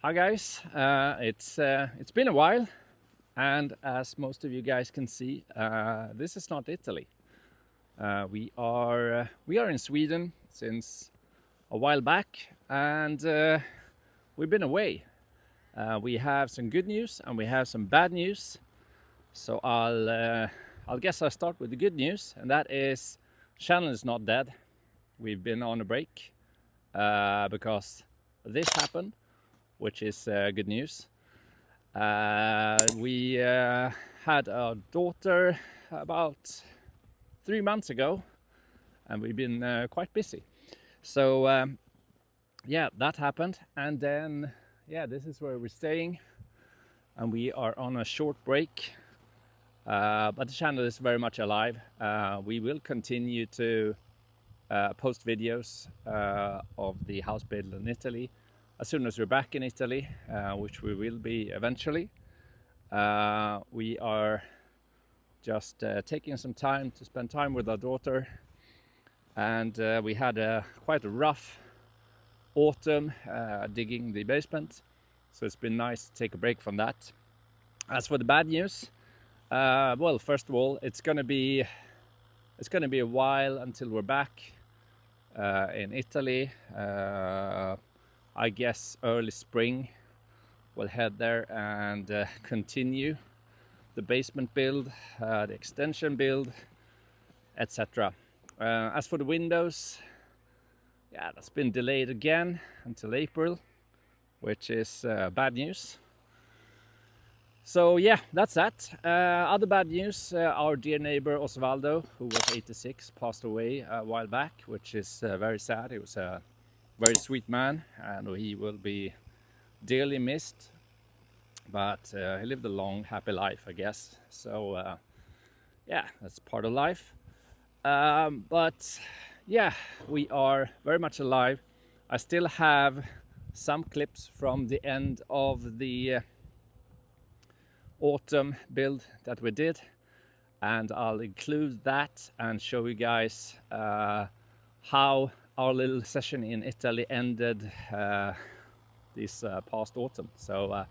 Hi guys, it's been a while, and as most of you guys can see, this is not Italy. We are in Sweden since a while back, and we've been away. We have some good news and we have some bad news. So I'll guess I'll start with the good news, and that is channel is not dead. We've been on a break because this happened, which is good news. We had a daughter about 3 months ago, and we've been quite busy. So yeah, that happened, and then this is where we're staying, and we are on a short break. But the channel is very much alive. We will continue to post videos of the house build in Italy as soon as we're back in Italy, which we will be eventually. We are just taking some time to spend time with our daughter, and we had quite a rough autumn digging the basement, so it's been nice to take a break from that. As for the bad news, well, first of all, it's gonna be a while until we're back in Italy. I guess early spring we'll head there and continue the basement build, the extension build, etc. As for the windows, that's been delayed again until April, which is bad news. So yeah, that's that. Other bad news, our dear neighbor Osvaldo, who was 86, passed away a while back, which is very sad. He was a very sweet man, and he will be dearly missed. But he lived a long, happy life, I guess. So yeah, that's part of life. But yeah, we are very much alive. I still have some clips from the end of the autumn build that we did, and I'll include that and show you guys how our little session in Italy ended this past autumn. So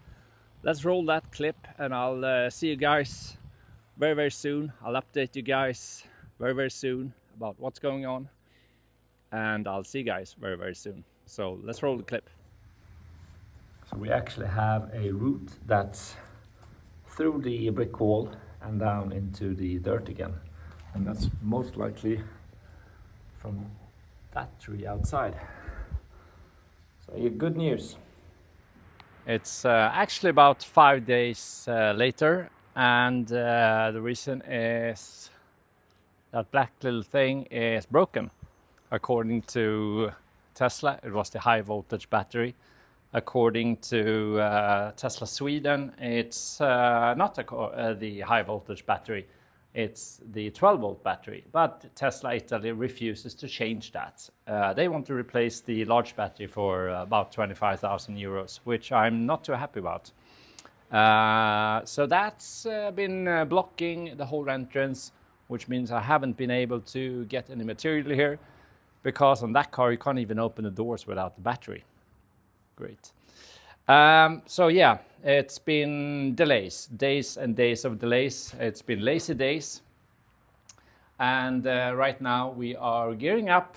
let's roll that clip, and I'll see you guys very, very soon. I'll update you guys very, very soon about what's going on, and I'll see you guys very, very soon. So let's roll the clip. So we actually have a route that's through the brick wall and down into the dirt again, and that's most likely from that tree outside. So good news. It's actually about 5 days later, and the reason is that black little thing is broken. According to Tesla, it was the high voltage battery. According to Tesla Sweden, it's not the high voltage battery, it's the 12 volt battery. But Tesla Italy refuses to change that. They want to replace the large battery for about 25,000 euros, which I'm not too happy about. So that's been blocking the whole entrance, which means I haven't been able to get any material here, because on that car you can't even open the doors without the battery. Great. So yeah, it's been delays, days and days of delays. It's been lazy days. And right now we are gearing up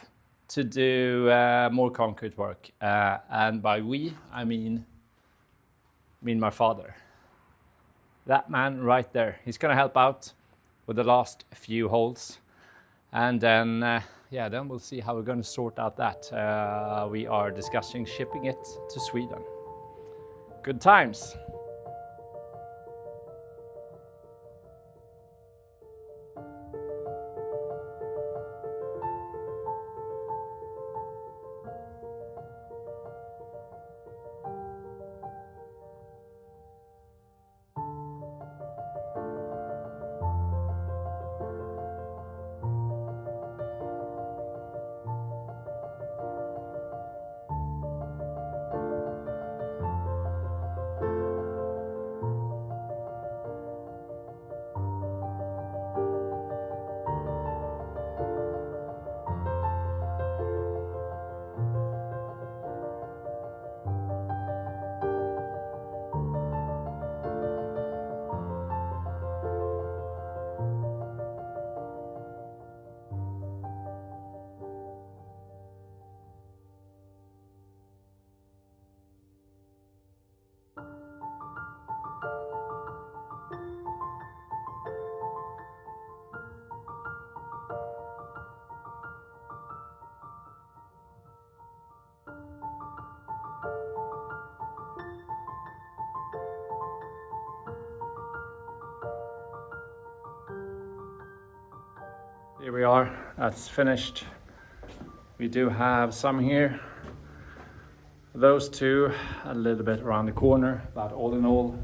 to do more concrete work. And by we, I mean me and my father. That man right there, he's gonna help out with the last few holes. And then then we'll see how we're going to sort out that. We are discussing shipping it to Sweden. Good times. here we are. That's finished. We do have some here. Those two a little bit around the corner, but all in all,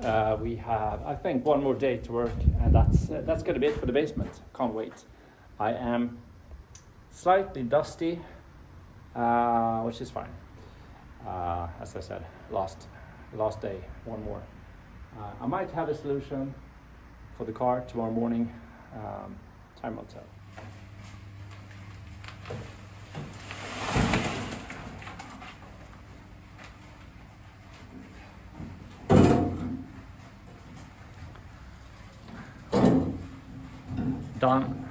we have, I think, one more day to work, and that's gonna be it for the basement. Can't wait. I am slightly dusty, which is fine. As I said, last day, one more. I might have a solution for the car tomorrow morning. Time will tell. Done,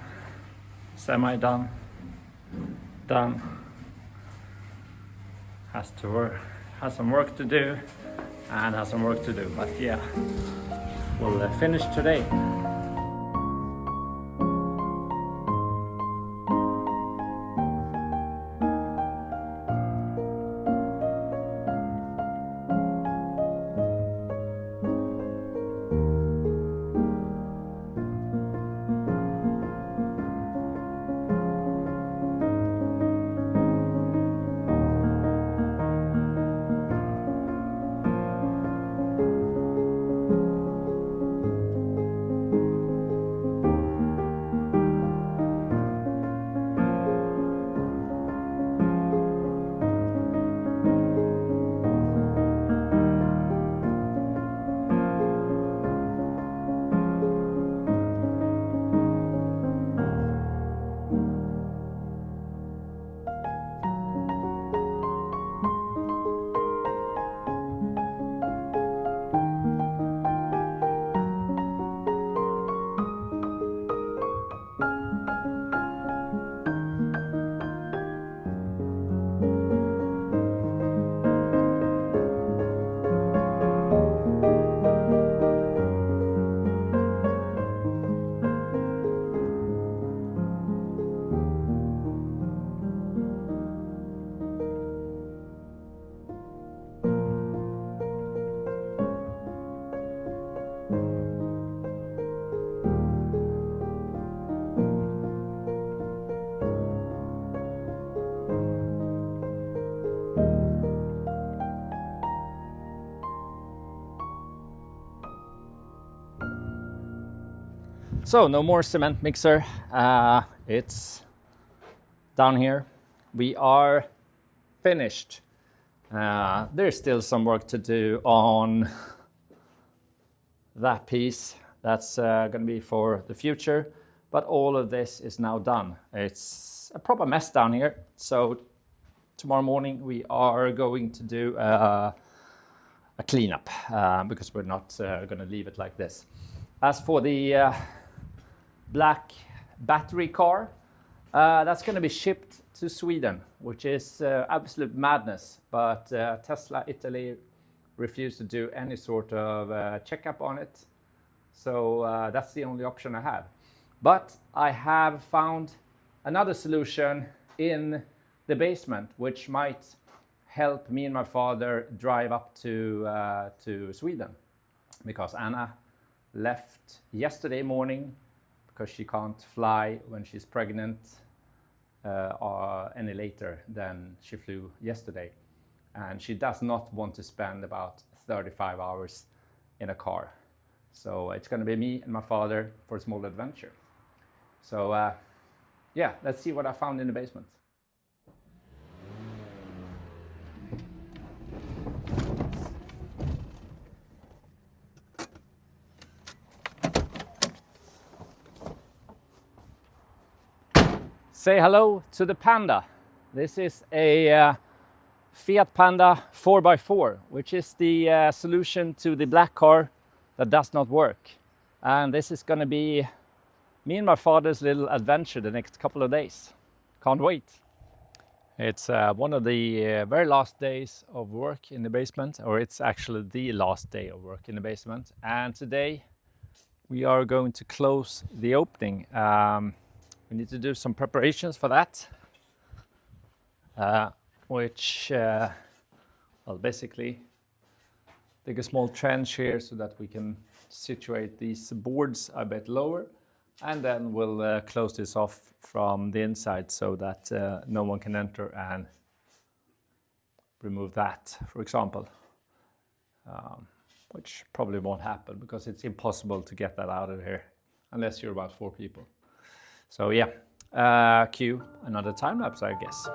semi-done, done. Has some work to do, and has some work to do, but yeah, we'll finish today. So no more cement mixer. It's down here. We are finished. There's still some work to do on that piece. That's going to be for the future. But all of this is now done. It's a proper mess down here. So tomorrow morning we are going to do a cleanup because we're not going to leave it like this. As for the black battery car, that's going to be shipped to Sweden, which is absolute madness. But Tesla Italy refused to do any sort of checkup on it. So that's the only option I have. But I have found another solution in the basement, which might help me and my father drive up to Sweden. Because Anna left yesterday morning because she can't fly when she's pregnant any later than she flew yesterday. And she does not want to spend about 35 hours in a car. So it's going to be me and my father for a small adventure. So yeah, let's see what I found in the basement. Say hello to the Panda. This is a Fiat Panda 4x4, which is the solution to the black car that does not work. And this is going to be me and my father's little adventure the next couple of days. Can't wait. It's one of the very last days of work in the basement, or it's actually the last day of work in the basement. And today we are going to close the opening. We need to do some preparations for that, which, well, basically dig a small trench here so that we can situate these boards a bit lower. And then we'll close this off from the inside so that no one can enter and remove that, for example. Which probably won't happen because it's impossible to get that out of here unless you're about 4 people. So yeah, cue another time lapse, I guess.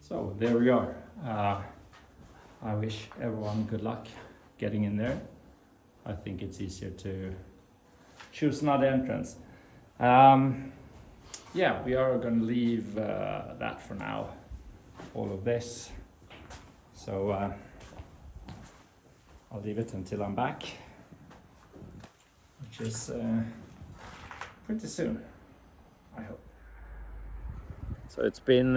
So there we are. I wish everyone good luck getting in there. I think it's easier to choose another entrance. Yeah, we are going to leave that for now, all of this. So I'll leave it until I'm back, which is pretty soon, I hope. So it's been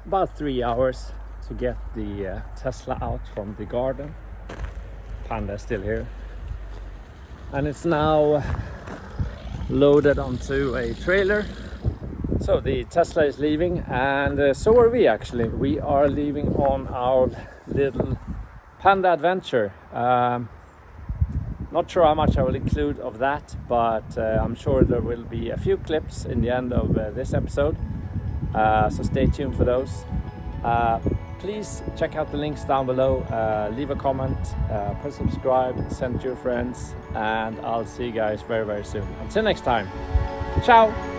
about 3 hours to get the Tesla out from the garden. Panda is still here. And it's now loaded onto a trailer. So the Tesla is leaving, and so are we actually. We are leaving on our little Panda adventure. Not sure how much I will include of that, but I'm sure there will be a few clips in the end of this episode. So stay tuned for those. Please check out the links down below, leave a comment, press subscribe, send to your friends, and I'll see you guys very, very soon. Until next time, ciao!